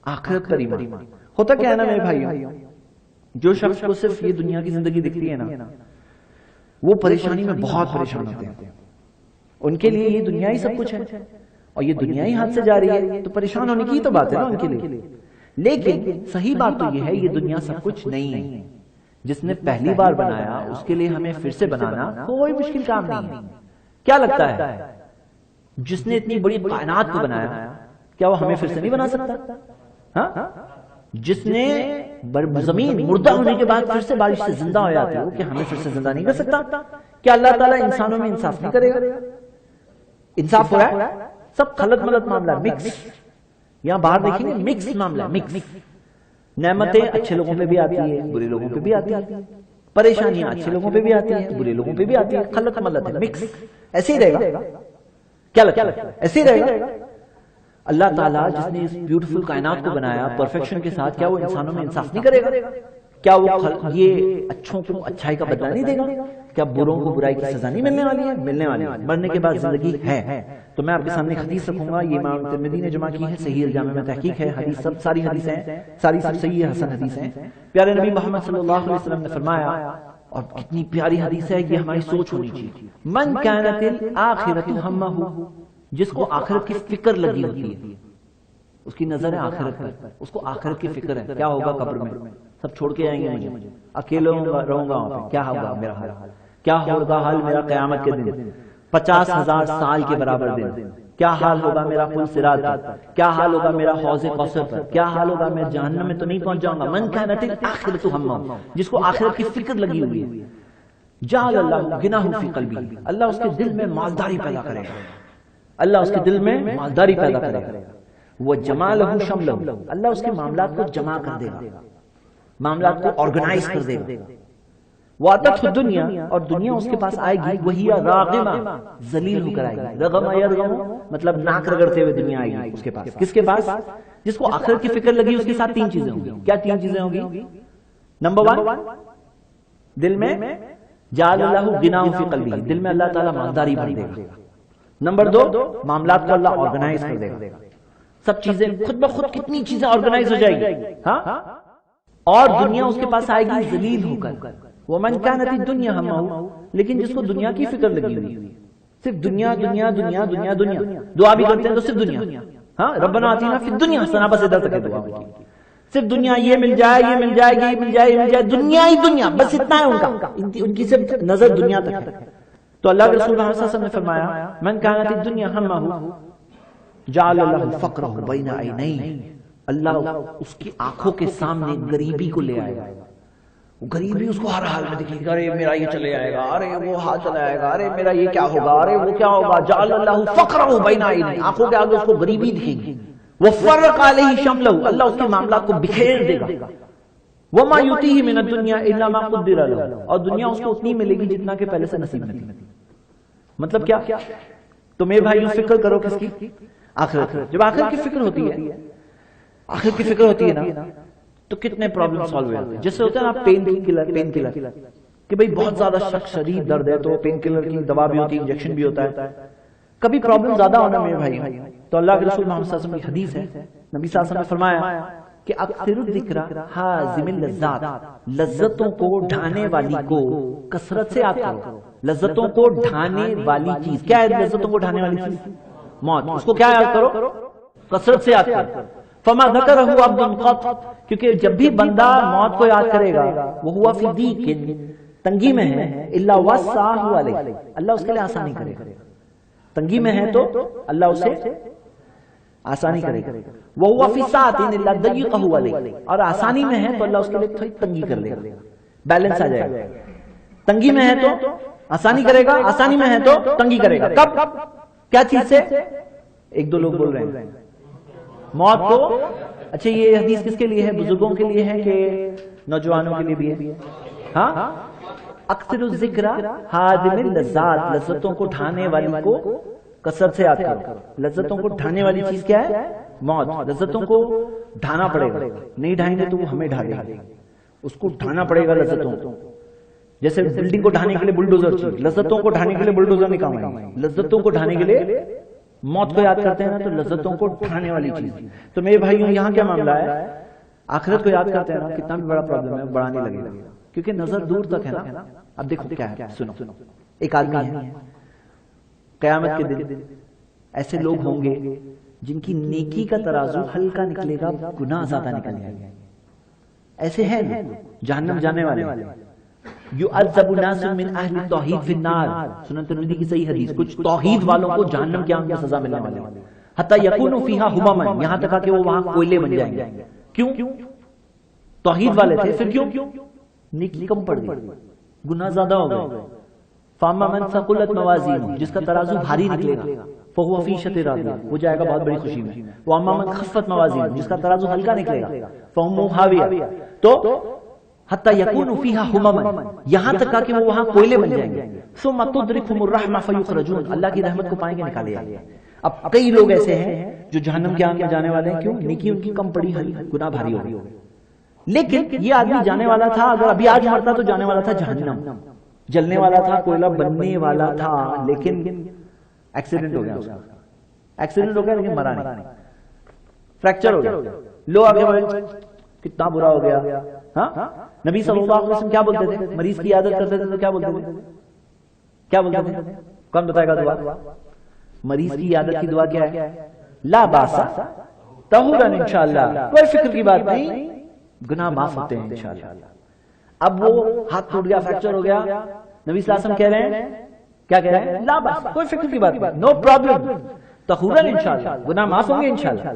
آخرت پر ایمان. ہوتا کیا ہے نا میرے بھائیوں، جو شخص کو صرف یہ دنیا کی زندگی دکھتی ہے نا، وہ پریشانی میں بہت پریشان ہوتے ہیں. ان کے لیے یہ دنیا ہی سب کچھ ہے اور یہ دنیا ہی ہاتھ سے جا رہی ہے، تو پریشان ہونے کی تو بات ہے نا ان کے لیے. لیکن صحیح بات تو یہ ہے، یہ دنیا سب کچھ نہیں ہے. جس نے پہلی بار بنایا اس کے لیے ہمیں پھر سے بنانا کوئی مشکل کام نہیں ہے. کیا لگتا ہے جس نے اتنی بڑی کائنات کو بنایا، کیا وہ ہمیں پھر سے نہیں بنا سکتا؟ ہاں، جس نے زمین مردہ ہونے کے بعد پھر سے بارش سے زندہ ہو جاتی ہے، وہ کیا ہمیں پھر سے زندہ نہیں کر سکتا؟ کیا اللہ تعالیٰ انسانوں میں انصاف نہیں کرے گا؟ انصاف ہو رہا ہے، سب خلط ملط معاملہ ہے، مکس. یہاں باہر دیکھیں گے مکس معاملہ ہے، مکس. نعمتیں اچھے لوگوں پہ بھی آتی ہے، برے لوگوں پہ بھی آتی ہے. پریشانیاں اچھے لوگوں پہ بھی آتی ہیں، برے لوگوں پہ بھی آتی ہے. خلط ملط ہے، مکس. ایسے ہی رہے گا. کیا لگتا ہے ایسے ہی رہے گا؟ اللہ تعالیٰ جس نے اس بیوٹیفل کائنات کو بنایا پرفیکشن کے ساتھ، کیا وہ انسانوں میں انصاف نہیں کرے گا؟ کیا وہ یہ اچھوں کو اچھائی کا بدلہ نہیں دے گا؟ کیا بروں کو برائی کی سزا نہیں ملنے والی ہے؟ ملنے والی ہے. مرنے کے بعد زندگی ہے. تو میں آپ کے سامنے حدیث رکھوں گا، یہ امام ترمذی نے جمع کی ہے، صحیح الجامع میں تحقیق ہے. حدیث ساری حدیثیں ہیں، ساری سب صحیح ہے، حسن حدیث ہیں. پیارے نبی محمد صلی اللہ علیہ وسلم نے فرمایا، اور کتنی پیاری حدیث ہے، یہ ہماری سوچ ہونی چاہیے. من کانت الآخرۃ ہمہ، جس کو آخرت کی فکر لگی ہوتی ہے، اس کی نظر ہے آخرت پر، اس کو آخرت کی فکر ہے. کیا ہوگا قبر میں؟ سب چھوڑ کے آئیں گے مجھے، اکیلے رہوں گا وہاں پہ. کیا ہوگا میرا حال؟ کیا ہوگا حال میرا قیامت کے دن؟ 50,000 سال کے برابر دن. کیا حال ہوگا میرا پل صراط پر؟ کیا حال ہوگا میرا حوض کوثر پر؟ کیا حال ہوگا میں جہنم میں تو نہیں پہنچ جاؤں گا. من کانت الآخرۃ ہمہ، جس کو آخرت کی فکر لگی ہوئی ہے، جعل اللہ غناہ فی قلبی، اللہ اس کے دل میں مالداری پیدا کرے گا. اللہ اس کے دل میں مالداری پیدا کرے گا. وہ جمالہ شملہ، اللہ اس کے معاملات کو جمع کر دے گا، معاملات کو آرگنائز کر دے گا. واتت الدنیا، اور دنیا اس کے پاس آئے گی، وہی راغمہ، ذلیل ہو کر آئے گی. رغم یرغم مطلب ناک رگڑتے ہوئے دنیا آئے گی اس کے پاس. کس کے پاس؟ جس کو آخرت کی فکر لگی. اس کے ساتھ 3 چیزیں ہوں گی. کیا 3 چیزیں ہوں گی؟ نمبر 1، دل میں جعل اللہ غناہ فی قلبی، دل میں اللہ تعالیٰ مالداری بھر دے گا. نمبر 2، معاملات کو اللہ آرگنائز کر دے گا. سب چیزیں خود بخود کتنی چیزیں آرگنائز ہو جائے گی. ہاں، اور دنیا اس کے پاس آئے گی ذلیل ہو کر. ومن کانت الدنیا ہمہ، لیکن جس کو دنیا کی فکر لگی ہوئی، صرف دنیا دنیا دنیا دنیا دنیا، دعا بھی کرتے ہیں تو صرف دنیا. ہاں، ربنا آتینا فی الدنیا حسنہ، بس ادھر تک ہے دعا. صرف دنیا، یہ مل جائے، یہ مل جائے، یہ مل جائے، یہ مل جائے، دنیا ہی دنیا، بس اتنا ہے ان کا. ان کی صرف نظر دنیا تک ہے. تو اللہ کے رسول صلی اللہ علیہ وسلم نے فرمایا، من کانت الدنیا ہمہ جعل اللہ فقرہ بین عینیہ، اللہ اس کی آنکھوں کے سامنے غریبی کو لے آئے گا. غریبی اس کو ہر حال میں دکھے گا. ارے میرا یہ چلے آئے گا، ارے وہ ہاتھ چلا آئے گا، ارے میرا یہ کیا ہوگا، ارے وہ کیا ہوگا. جعل اللہ فقرہ بین عینیہ، آنکھوں کے آگے اس کو غریبی دکھے گی. وفرق علیہ شملہ، اللہ اس کے معاملات کو بکھیر دے گا. وما یؤتیہ من الدنیا الا ما قدر له، اور دنیا اس کو اتنی ملے گی جتنا کہ پہلے سے نصیب نہیں تھی. مطلب کیا؟ تو میرے بھائیوں فکر کرو کس کی؟ آخرت. جب آخرت کی فکر ہوتی ہے، آخرت کی فکر ہوتی ہے نا، تو کتنے پرابلم سالو ہو جاتے ہیں. جیسے ہوتا ہے نا پین کلر کہ بھئی بہت زیادہ شدید درد ہے تو پین کلر کی دوا بھی ہوتی ہے، انجیکشن بھی ہوتا ہے. کبھی پرابلم زیادہ ہونا میرے بھائی، تو اللہ کے رسول محمد صلی اللہ علیہ وسلم کی حدیث ہے، نبی صلی اللہ علیہ وسلم نے فرمایا کہ اکثر الذکر حازم اللذات، لذتوں کو ڈھانے والی کو کثرت سے یاد کرو. لذتوں کو ڈھانے والی چیز کیا ہے؟ لذتوں کو ڈھانے والی چیز موت. اس کو کیا یاد کرو؟ کثرت سے یاد کرو. فما ذکرہ عبد قط، کیونکہ جب بھی بندہ موت کو یاد کرے گا، وہ ہوا فی ضیق، تنگی میں ہے، الا وسعہ علیہ، اللہ اس کے لیے آسانی کرے گا. تنگی میں ہے تو اللہ اسے آسانی کرے گا. وہو فی سعۃ الا ضیقہ علیہ، اور آسانی میں ہے تو اللہ اس کے لیے تھوڑی تنگی کر لے گا. بیلنس آ جائے گا. تنگی میں ہے تو آسانی کرے گا، آسانی میں ہے تو تنگی کرے گا. کب؟ کیا چیز سے؟ 1-2 لوگ بول رہے ہیں موت کو. اچھا یہ حدیث کس کے لیے ہے؟ بزرگوں کے لیے ہے کہ نوجوانوں کے لیے بھی ہے؟ ہاں، اکثر الذکر حازم اللذات، لذتوں کو ڈھانے والی کو کثرت سے یاد کرو. لذتوں کو ڈھانے والی چیز کیا ہے؟ موت. لذتوں کو ڈھانا پڑے گا، نہیں ڈھائیں گے تو وہ ہمیں ڈھالے گا. اس کو ڈھانا پڑے گا لذتوں کو. جیسے بلڈنگ کو ڈھانے کے لیے بلڈوزر چاہیے، لذتوں کو ڈھانے کے لیے بلڈوزر نہیں کام آئے. لذتوں کو ڈھانے کے لیے موت کو یاد کرتے ہیں نا تو لذتوں کو اٹھانے والی چیز. تو میرے بھائیوں یہاں کیا معاملہ ہے, آخرت کو یاد کرتے ہیں نا, کتنا بھی بڑا پرابلم ہے بڑا نہیں لگے گا, کیونکہ نظر دور تک ہے نا. اب دیکھو کیا ہے, سنو, ایک آدمی ہے قیامت کے دن ایسے لوگ ہوں گے جن کی نیکی کا ترازو ہلکا نکلے گا, گناہ زیادہ نکل جائے گا. ایسے ہیں جہنم جانے والے. یعذب ناس من اہل التوحید فی النار, سنن ترمذی کی صحیح حدیث, کچھ توحید والوں کو جہنم کے آگ میں سزا ملنے والی ہے. حتی یکونوا فیہا ہمما, یہاں تک کہ وہ وہاں کوئلے بن جائیں گے. کیوں؟ توحید والے تھے, پھر کیوں؟ نیکی کم پڑ گئی, گناہ زیادہ ہو گئے. فاما من ثقلت موازینہ, جس کا ترازو بھاری نکلے گا, فهو فی عیشۃ راضیہ, وہ جائے گا بہت بڑی خوشی میں. واما من خفت موازینہ, جس کا ترازو ہلکا نکلے گا, فهم حاویہ. تو حتی یکونوا فیہا ہمما, یہاں تک کہ وہ وہاں کوئلے بن جائیں گے. ثم تدرکہم الرحمہ فیخرجون, اللہ کی رحمت کو پائیں گے, نکالے جائیں گے. اب کئی لوگ ایسے ہیں جو جہنم کے آگ میں جانے والے ہیں. کیوں؟ نیکی ان کی کم پڑی, گناہ بھاری ہو گئی. لیکن یہ آدمی جانے والا تھا, اگر ابھی آج مرتا تو جانے والا تھا جہنم, جلنے والا تھا, کوئلہ بننے والا تھا. لیکن ایکسیڈنٹ ہو گیا, اس کا ایکسیڈنٹ ہو گیا لیکن مرا نہیں, فریکچر ہو گیا. لو آگے بڑھے, کتنا برا ہو گیا. ہاں, نبی صلی اللہ علیہ وسلم کیا بولتے تھے, مریض کی عادت کرتے تھے تو کیا بولتے تھے, کیا بولتے تھے؟ کون بتائے گا دعا؟ مریض کی عادت کی دعا کیا ہے؟ لا باس طہورا انشاءاللہ, کوئی فکر کی بات نہیں, گناہ معاف ہوتے ہیں انشاءاللہ. اب وہ ہاتھ ٹوٹ گیا, فریکچر ہو گیا, نبی صلی اللہ علیہ وسلم کہہ رہے ہیں, کیا کہہ رہے ہیں؟ لا باس, کوئی فکر کی بات نہیں, نو پرابلم, طہورا انشاءاللہ, گناہ معاف ہوں گے انشاءاللہ.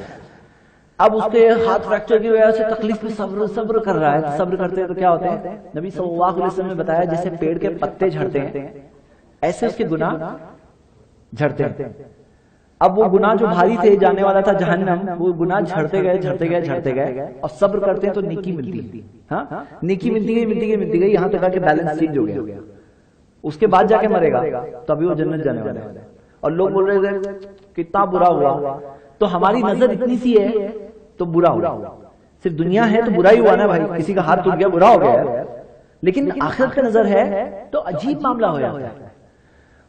اب اس کے ہاتھ فریکچر کی وجہ سے تکلیف میں صبر کر رہا ہے. صبر کرتے ہیں تو کیا ہوتے ہیں؟ نبی صلی اللہ علیہ وسلم نے بتایا جیسے پیڑ کے پتے جھڑتے ہیں ایسے اس کے گناہ جھڑتے ہیں. اب وہ گناہ جو بھاری تھے, جانے والا تھا جہنم, وہ گناہ جھڑتے گئے جھڑتے گئے جھڑتے گئے, اور صبر کرتے ہیں تو نیکی ملتی ہے. ہاں, نیکی ملتی گئی ملتی گئی ملتی گئی, یہاں تک کہ بیلنس چینج ہو گیا. اس کے بعد جا کے مرے گا تو ابھی وہ جنت جانے والا ہے. اور لوگ بول رہے تھے کتنا برا ہوا, تو ہماری نظر اتنی سی ہے تو برا ہوا. صرف دنیا ہے تو برا ہی ہوا نا بھائی, کسی کا ہاتھ ٹوٹ گیا برا ہو گیا. لیکن آخرت کا نظر ہے تو عجیب معاملہ ہو جاتا ہے.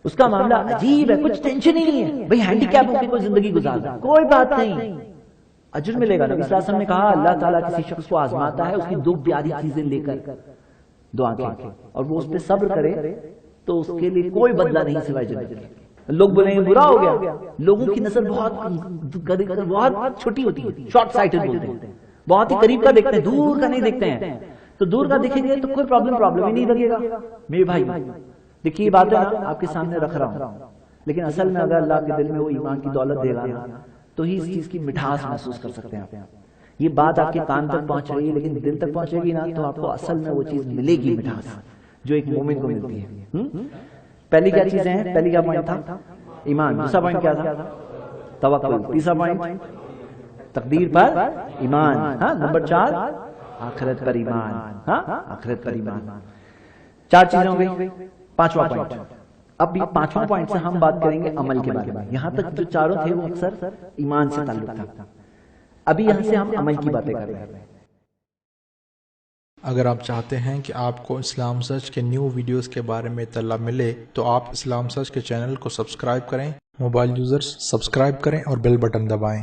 اس کا معاملہ عجیب ہے, کچھ ٹینشن ہی نہیں ہے بھائی, ہینڈی کیپ ہو کے کوئی زندگی گزارنا, کوئی بات نہیں, اجر ملے گا. نبی صلی اللہ علیہ وسلم نے کہا اللہ تعالیٰ کسی شخص کو آزماتا ہے اس کی دو پیاری چیزیں لے کر, دو آنکھیں, اور وہ اس پہ صبر کرے تو اس کے لیے کوئی بدلہ نہیں سوائے جنت کے. لوگ بولیں گے برا ہو گیا, لوگوں کی نظر بہت چھوٹی ہوتی ہے, شارٹ سائٹڈ بولتے ہیں, بہت ہی قریب کا دیکھتے ہیں, دور کا نہیں دیکھتے ہیں. تو دور کا دیکھیں گے تو کوئی پرابلم ہی نہیں لگے گا. میرے بھائی دیکھیے, یہ بات ہے نا آپ کے سامنے رکھ رہا ہوں, لیکن اصل میں اگر اللہ کے دل میں وہ ایمان کی دولت دے گا تو ہی اس چیز کی مٹھاس محسوس کر سکتے ہیں. یہ بات آپ کے کان تک پہنچ رہی ہے لیکن دل تک پہنچے گی نا تو آپ کو اصل میں وہ چیز ملے گی, مٹھاس جو ایک مومن کو ملتی ہے. پہلی کیا چیزیں ہیں؟ پہلی کیا پوائنٹ تھا؟ ایمان. دوسرا پوائنٹ کیا تھا؟ توکل. تیسرا پوائنٹ تقدیر پر ایمان. ہاں, نمبر 4 آخرت پر ایمان. ہاں, آخرت پر ایمان. 4 چیزیں ہو گئی. 5واں پوائنٹ. اب یہ 5واں پوائنٹ سے ہم بات کریں گے عمل کے بارے میں. یہاں تک جو چاروں تھے وہ اکثر ایمان سے تعلق تھا. ابھی یہاں سے ہم عمل کی باتیں کر رہے ہیں. اگر آپ چاہتے ہیں کہ آپ کو اسلام سرچ کے نیو ویڈیوز کے بارے میں اطلاع ملے تو آپ اسلام سرچ کے چینل کو سبسکرائب کریں. موبائل یوزرز سبسکرائب کریں اور بیل بٹن دبائیں.